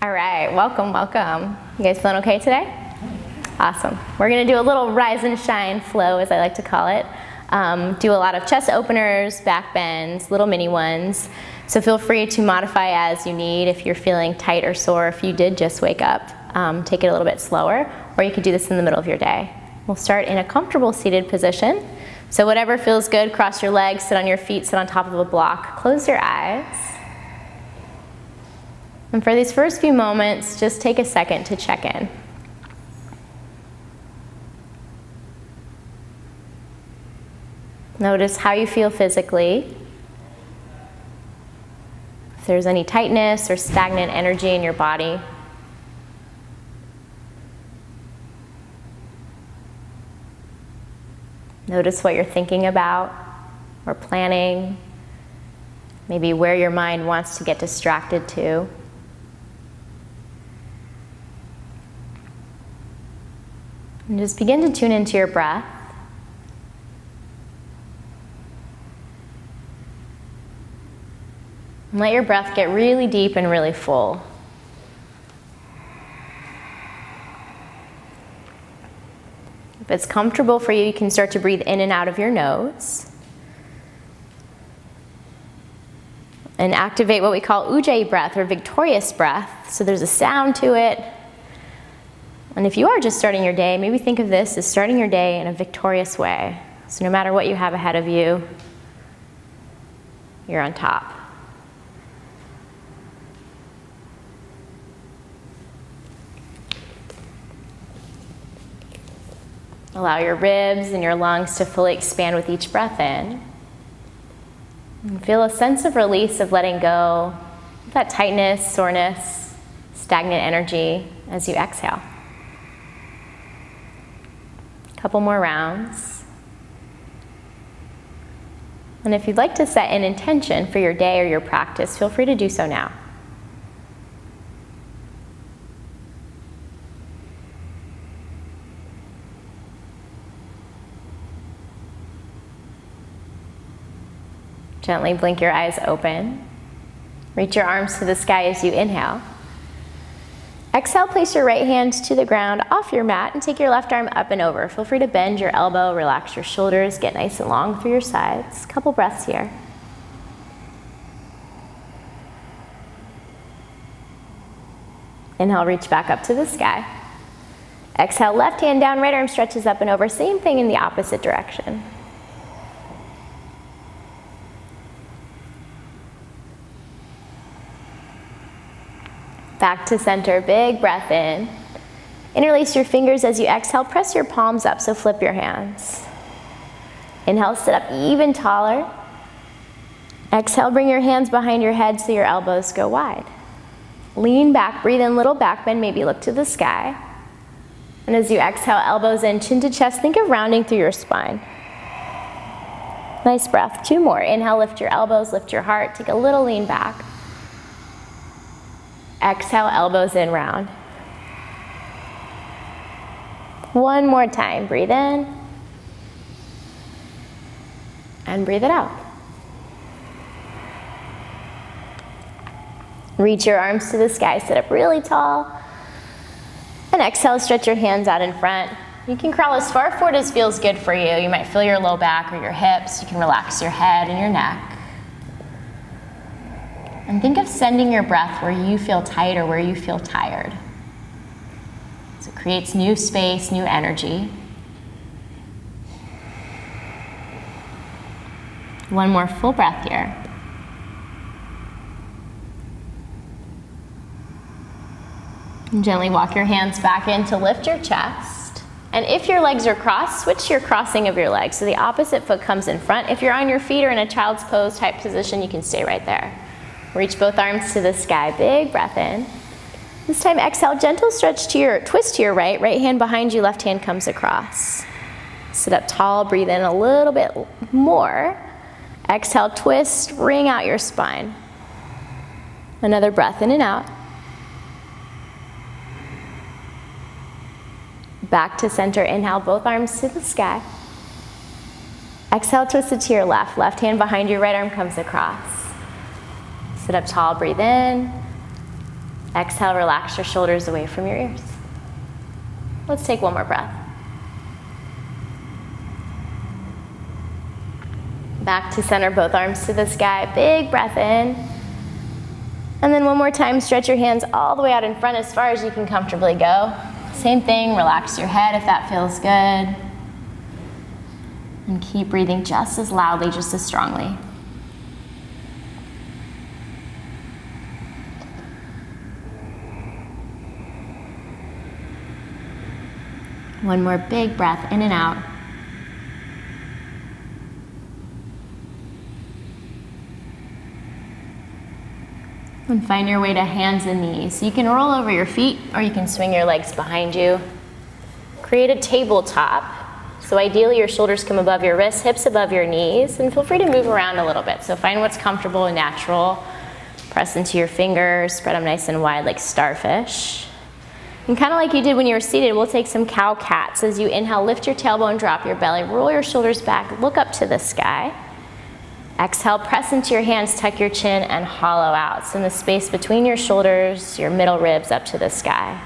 All right, welcome, welcome. You guys feeling okay today? Awesome. We're gonna do a little rise and shine flow, as I like to call it. Do a lot of chest openers, back bends, little mini ones. So feel free to modify as you need if you're feeling tight or sore. If you did just wake up, take it a little bit slower, or you could do this in the middle of your day. We'll start in a comfortable seated position. So whatever feels good, cross your legs, sit on your feet, sit on top of a block, close your eyes. And for these first few moments, just take a second to check in. Notice how you feel physically. If there's any tightness or stagnant energy in your body. Notice what you're thinking about or planning. Maybe where your mind wants to get distracted to. And just begin to tune into your breath. And let your breath get really deep and really full. If it's comfortable for you, you can start to breathe in and out of your nose. And activate what we call ujjayi breath or victorious breath. So there's a sound to it. And if you are just starting your day, maybe think of this as starting your day in a victorious way. So no matter what you have ahead of you, you're on top. Allow your ribs and your lungs to fully expand with each breath in. And feel a sense of release of letting go of that tightness, soreness, stagnant energy as you exhale. Couple more rounds. And if you'd like to set an intention for your day or your practice, feel free to do so now. Gently blink your eyes open. Reach your arms to the sky as you inhale. Exhale, place your right hand to the ground off your mat and take your left arm up and over. Feel free to bend your elbow, relax your shoulders, get nice and long through your sides. Couple breaths here. Inhale, reach back up to the sky. Exhale, left hand down, right arm stretches up and over. Same thing in the opposite direction. Back to center, big breath in. Interlace your fingers as you exhale, press your palms up, so flip your hands. Inhale, sit up even taller. Exhale, bring your hands behind your head so your elbows go wide. Lean back, breathe in, little back bend, maybe look to the sky. And as you exhale, elbows in, chin to chest, think of rounding through your spine. Nice breath, 2 more. Inhale, lift your elbows, lift your heart, take a little lean back. Exhale, elbows in, round. 1 more time, breathe in. And breathe it out. Reach your arms to the sky, sit up really tall. And exhale, stretch your hands out in front. You can crawl as far forward as feels good for you. You might feel your low back or your hips. You can relax your head and your neck. And think of sending your breath where you feel tight or where you feel tired. So it creates new space, new energy. 1 more full breath here. And gently walk your hands back in to lift your chest. And if your legs are crossed, switch your crossing of your legs. So the opposite foot comes in front. If you're on your feet or in a child's pose type position, you can stay right there. Reach both arms to the sky, big breath in. This time exhale, gentle twist to your right, right hand behind you, left hand comes across. Sit up tall, breathe in a little bit more. Exhale, twist, wring out your spine. Another breath in and out. Back to center, inhale, both arms to the sky. Exhale, twist it to your left. Left hand behind you, right arm comes across. Sit up tall, breathe in. Exhale, relax your shoulders away from your ears. Let's take one more breath. Back to center, both arms to the sky. Big breath in. And then one more time, stretch your hands all the way out in front as far as you can comfortably go. Same thing, relax your head if that feels good. And keep breathing just as loudly, just as strongly. One more big breath in and out. And find your way to hands and knees. So you can roll over your feet or you can swing your legs behind you. Create a tabletop. So ideally your shoulders come above your wrists, hips above your knees, and feel free to move around a little bit. So find what's comfortable and natural. Press into your fingers, spread them nice and wide like starfish. And kind of like you did when you were seated, we'll take some cow cats. As you inhale, lift your tailbone, drop your belly, roll your shoulders back, look up to the sky. Exhale, press into your hands, tuck your chin, and hollow out. So in the space between your shoulders, your middle ribs up to the sky.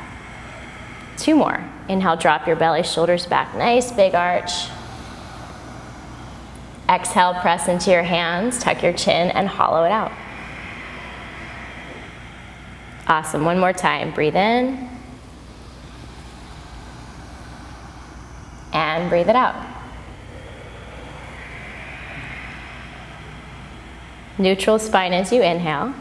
2 more. Inhale, drop your belly, shoulders back, nice big arch. Exhale, press into your hands, tuck your chin, and hollow it out. Awesome, one more time. Breathe in. And breathe it out. Neutral spine as you inhale.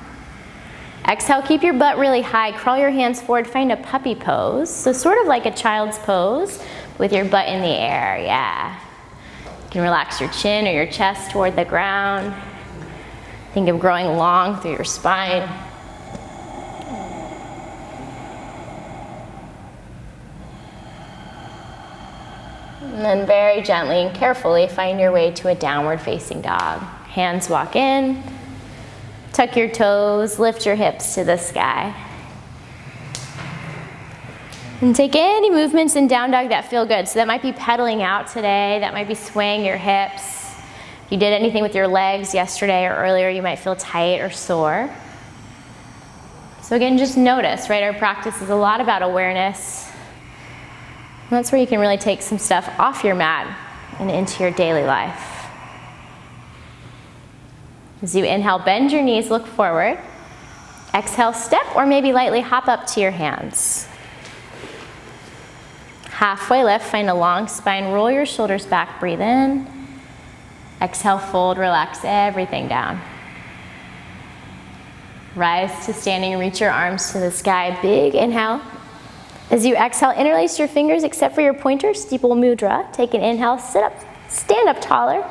Exhale, keep your butt really high. Crawl your hands forward, find a puppy pose. So sort of like a child's pose with your butt in the air, yeah. You can relax your chin or your chest toward the ground. Think of growing long through your spine. And then very gently and carefully find your way to a downward facing dog. Hands walk in, tuck your toes, lift your hips to the sky. And take any movements in down dog that feel good. So that might be pedaling out today, that might be swaying your hips. If you did anything with your legs yesterday or earlier, you might feel tight or sore. So again, just notice, right? Our practice is a lot about awareness. And that's where you can really take some stuff off your mat and into your daily life. As you inhale, bend your knees, look forward. Exhale, step or maybe lightly hop up to your hands. Halfway lift, find a long spine, roll your shoulders back, breathe in. Exhale, fold, relax everything down. Rise to standing, reach your arms to the sky, big inhale. As you exhale, interlace your fingers except for your pointer, steeple mudra. Take an inhale, sit up, stand up taller.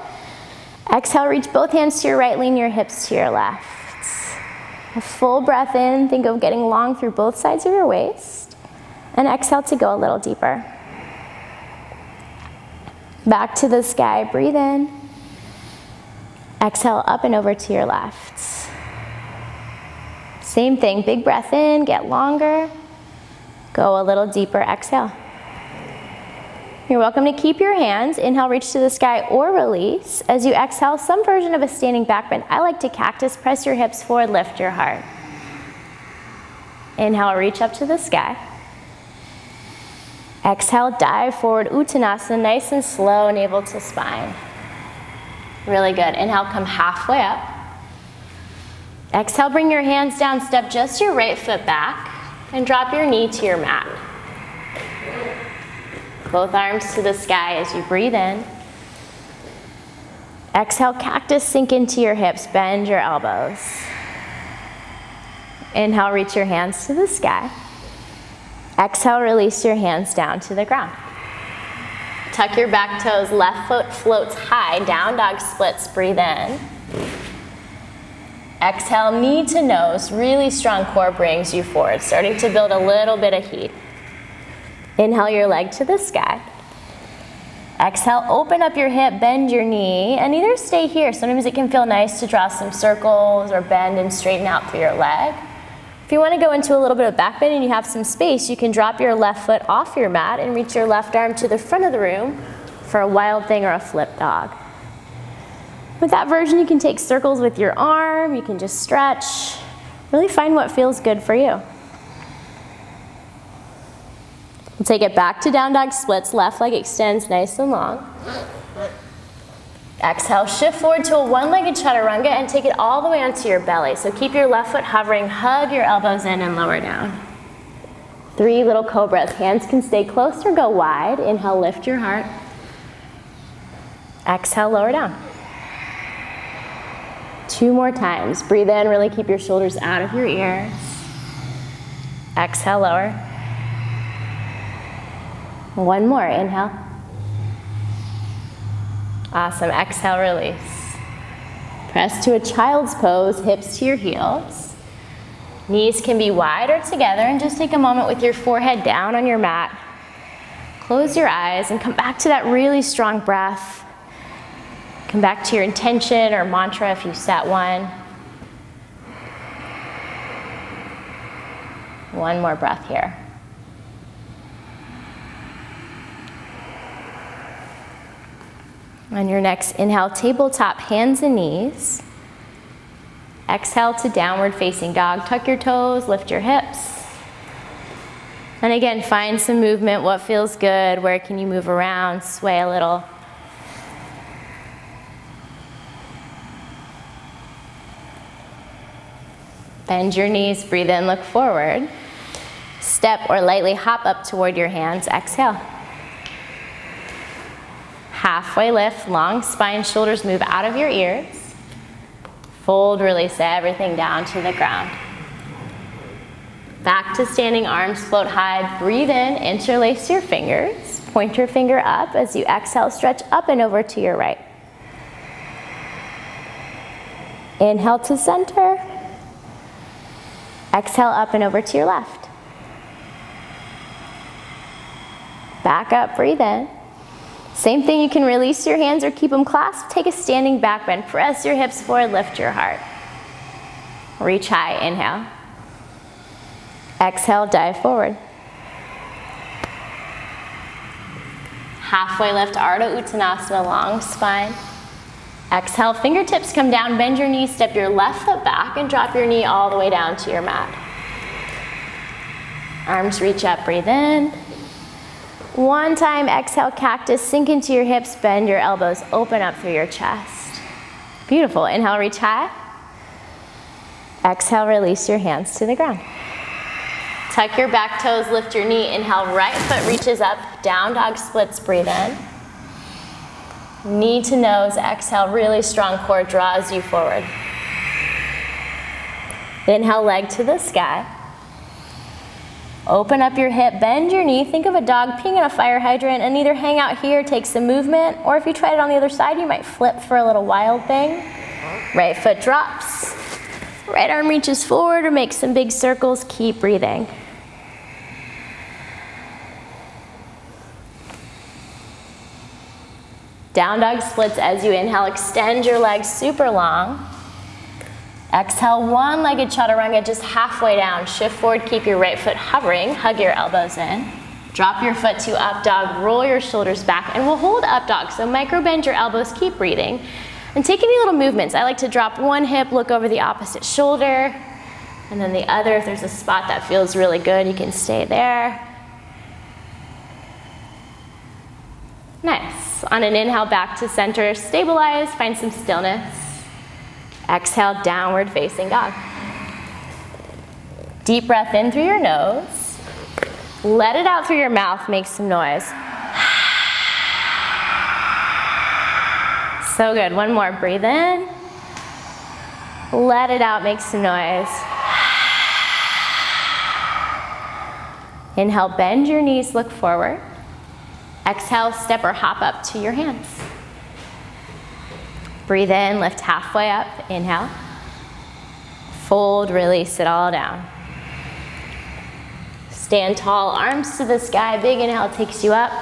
Exhale, reach both hands to your right, lean your hips to your left. A full breath in, think of getting long through both sides of your waist. And exhale to go a little deeper. Back to the sky, breathe in. Exhale, up and over to your left. Same thing, big breath in, get longer. Go a little deeper, exhale. You're welcome to keep your hands. Inhale, reach to the sky or release. As you exhale, some version of a standing back bend. I like to cactus, press your hips forward, lift your heart. Inhale, reach up to the sky. Exhale, dive forward, Uttanasana, nice and slow, navel to spine. Really good. Inhale, come halfway up. Exhale, bring your hands down, step just your right foot back. And drop your knee to your mat. Both arms to the sky as you breathe in. Exhale, cactus, sink into your hips, bend your elbows. Inhale, reach your hands to the sky. Exhale, release your hands down to the ground. Tuck your back toes, left foot floats high, down dog splits, breathe in. Exhale, knee to nose, really strong core brings you forward, starting to build a little bit of heat. Inhale your leg to the sky. Exhale, open up your hip, bend your knee, and either stay here. Sometimes it can feel nice to draw some circles or bend and straighten out through your leg. If you want to go into a little bit of back bend and you have some space, you can drop your left foot off your mat and reach your left arm to the front of the room for a wild thing or a flip dog. With that version, you can take circles with your arm, you can just stretch. Really find what feels good for you. We'll take it back to down dog splits. Left leg extends nice and long. Exhale, shift forward to a one-legged chaturanga and take it all the way onto your belly. So keep your left foot hovering, hug your elbows in and lower down. 3 little cobras. Hands can stay close or go wide. Inhale, lift your heart. Exhale, lower down. 2 more times. Breathe in, really keep your shoulders out of your ears. Exhale, lower. 1 more, inhale. Awesome, exhale, release. Press to a child's pose, hips to your heels. Knees can be wide or together, and just take a moment with your forehead down on your mat. Close your eyes and come back to that really strong breath. Come back to your intention or mantra if you set one. 1 more breath here. On your next inhale, tabletop, hands and knees. Exhale to downward facing dog. Tuck your toes, lift your hips. And again, find some movement. What feels good? Where can you move around? Sway a little. Bend your knees, breathe in, look forward. Step or lightly hop up toward your hands. Exhale. Halfway lift, long spine, shoulders move out of your ears. Fold, release everything down to the ground. Back to standing, arms float high. Breathe in, interlace your fingers. Point your finger up as you exhale, stretch up and over to your right. Inhale to center. Exhale up and over to your left. Back up, breathe in. Same thing, you can release your hands or keep them clasped. Take a standing back bend. Press your hips forward, lift your heart. Reach high, inhale. Exhale, dive forward. Halfway lift, Ardha Uttanasana, long spine. Exhale, fingertips come down, bend your knees, step your left foot back and drop your knee all the way down to your mat. Arms reach up, breathe in. 1 time, exhale, cactus, sink into your hips, bend your elbows, open up through your chest. Beautiful, inhale, reach high. Exhale, release your hands to the ground. Tuck your back toes, lift your knee, inhale, right foot reaches up, down dog splits, breathe in. Knee to nose, exhale, really strong core draws you forward. Inhale, leg to the sky. Open up your hip, bend your knee, think of a dog peeing in a fire hydrant and either hang out here, take some movement, or if you tried it on the other side, you might flip for a little wild thing. Right foot drops. Right arm reaches forward or make some big circles, keep breathing. Down dog splits as you inhale, extend your legs super long. Exhale, one-legged chaturanga, just halfway down. Shift forward, keep your right foot hovering, hug your elbows in. Drop your foot to up dog, roll your shoulders back, and we'll hold up dog. So micro bend your elbows, keep breathing. And take any little movements. I like to drop one hip, look over the opposite shoulder, and then the other. If there's a spot that feels really good, you can stay there. Nice. On an inhale, back to center, stabilize, find some stillness. Exhale, downward facing dog. Deep breath in through your nose. Let it out through your mouth, make some noise. So good, 1 more, breathe in. Let it out, make some noise. Inhale, bend your knees, look forward. Exhale, step or hop up to your hands. Breathe in, lift halfway up, inhale. Fold, release it all down. Stand tall, arms to the sky, big inhale takes you up.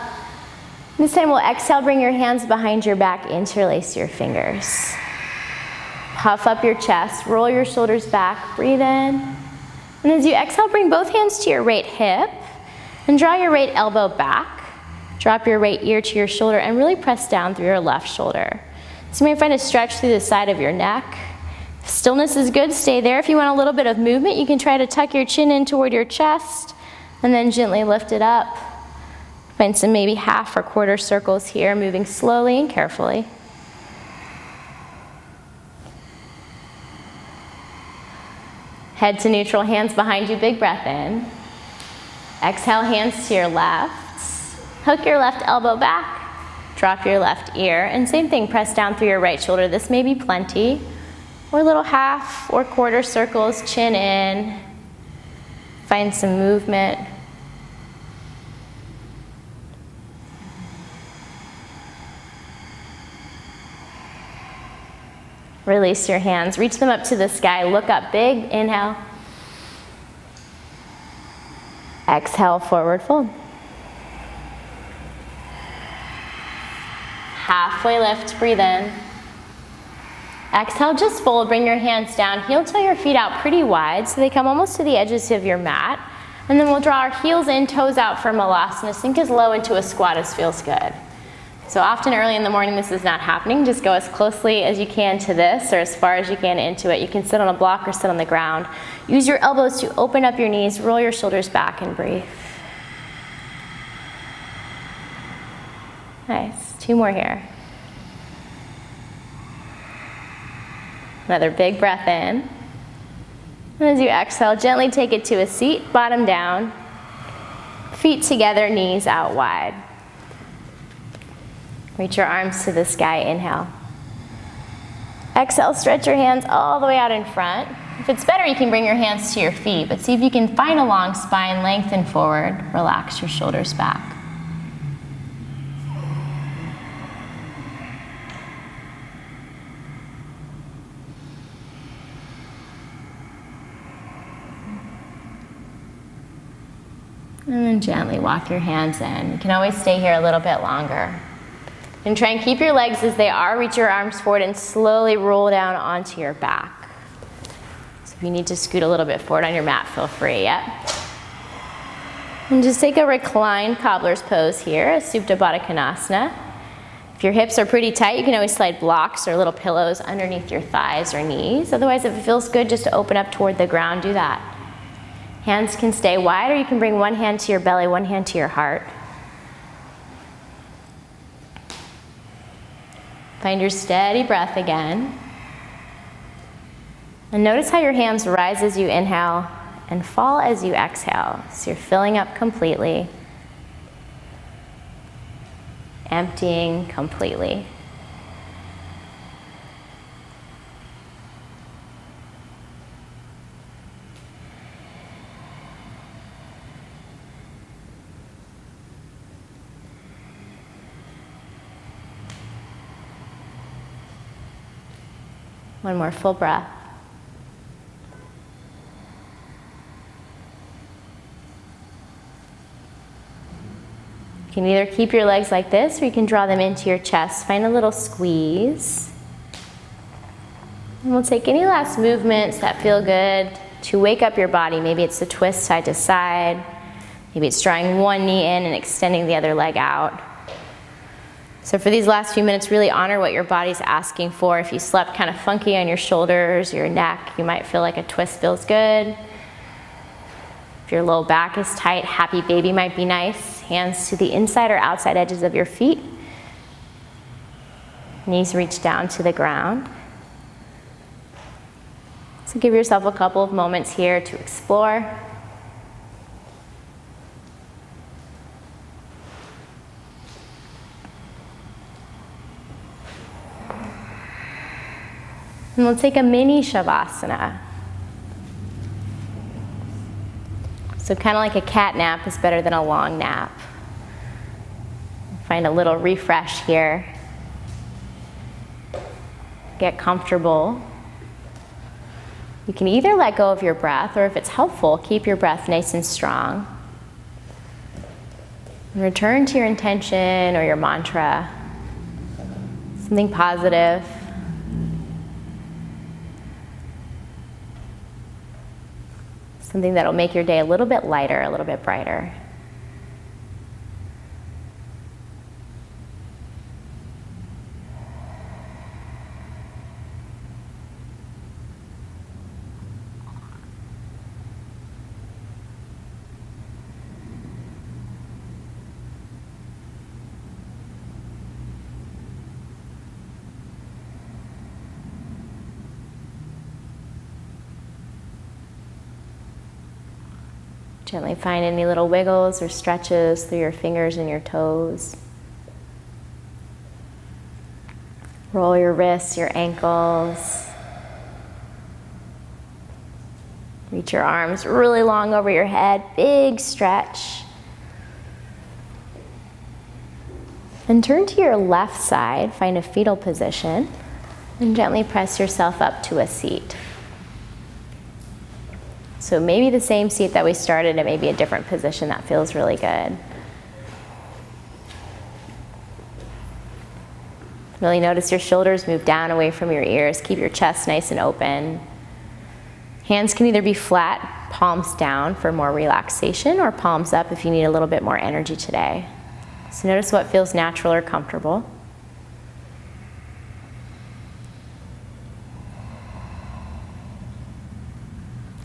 This time we'll exhale, bring your hands behind your back, interlace your fingers. Puff up your chest, roll your shoulders back, breathe in. And as you exhale, bring both hands to your right hip and draw your right elbow back. Drop your right ear to your shoulder and really press down through your left shoulder. So you may find a stretch through the side of your neck. If stillness is good, stay there. If you want a little bit of movement, you can try to tuck your chin in toward your chest and then gently lift it up. Find some maybe half or quarter circles here, moving slowly and carefully. Head to neutral, hands behind you, big breath in. Exhale, hands to your left. Hook your left elbow back, drop your left ear, and same thing, press down through your right shoulder. This may be plenty, or little half or quarter circles, chin in. Find some movement. Release your hands, reach them up to the sky, look up big, inhale. Exhale, forward fold. Halfway lift, breathe in. Exhale, just fold, bring your hands down, heel toe your feet out pretty wide so they come almost to the edges of your mat. And then we'll draw our heels in, toes out for malasana. Sink as low into a squat as feels good. So often early in the morning this is not happening. Just go as closely as you can to this or as far as you can into it. You can sit on a block or sit on the ground. Use your elbows to open up your knees, roll your shoulders back and breathe. Nice, 2 more here. Another big breath in. And as you exhale, gently take it to a seat, bottom down. Feet together, knees out wide. Reach your arms to the sky, inhale. Exhale, stretch your hands all the way out in front. If it's better, you can bring your hands to your feet, but see if you can find a long spine, lengthen forward, relax your shoulders back. And then gently walk your hands in. You can always stay here a little bit longer. And try and keep your legs as they are. Reach your arms forward and slowly roll down onto your back. So if you need to scoot a little bit forward on your mat, feel free, yep. And just take a reclined cobbler's pose here, a Supta Baddha Konasana. If your hips are pretty tight, you can always slide blocks or little pillows underneath your thighs or knees. Otherwise, if it feels good just to open up toward the ground, do that. Hands can stay wide, or you can bring one hand to your belly, one hand to your heart. Find your steady breath again. And notice how your hands rise as you inhale and fall as you exhale. So you're filling up completely, emptying completely. One more full breath. You can either keep your legs like this or you can draw them into your chest. Find a little squeeze. And we'll take any last movements that feel good to wake up your body. Maybe it's a twist side to side. Maybe it's drawing one knee in and extending the other leg out. So for these last few minutes, really honor what your body's asking for. If you slept kind of funky on your shoulders, your neck, you might feel like a twist feels good. If your low back is tight, happy baby might be nice. Hands to the inside or outside edges of your feet. Knees reach down to the ground. So give yourself a couple of moments here to explore. And we'll take a mini Savasana. So kind of like a cat nap is better than a long nap. Find a little refresh here. Get comfortable. You can either let go of your breath, or if it's helpful, keep your breath nice and strong. And return to your intention or your mantra. Something positive. Something that'll make your day a little bit lighter, a little bit brighter. Gently find any little wiggles or stretches through your fingers and your toes. Roll your wrists, your ankles. Reach your arms really long over your head, big stretch. And turn to your left side, find a fetal position, and gently press yourself up to a seat. So maybe the same seat that we started, it may be a different position that feels really good. Really notice your shoulders move down away from your ears. Keep your chest nice and open. Hands can either be flat, palms down for more relaxation, or palms up if you need a little bit more energy today. So notice what feels natural or comfortable.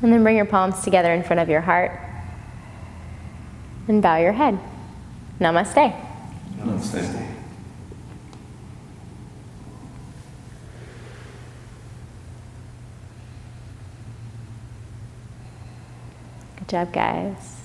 And then bring your palms together in front of your heart and bow your head. Namaste. Namaste. Good job, guys.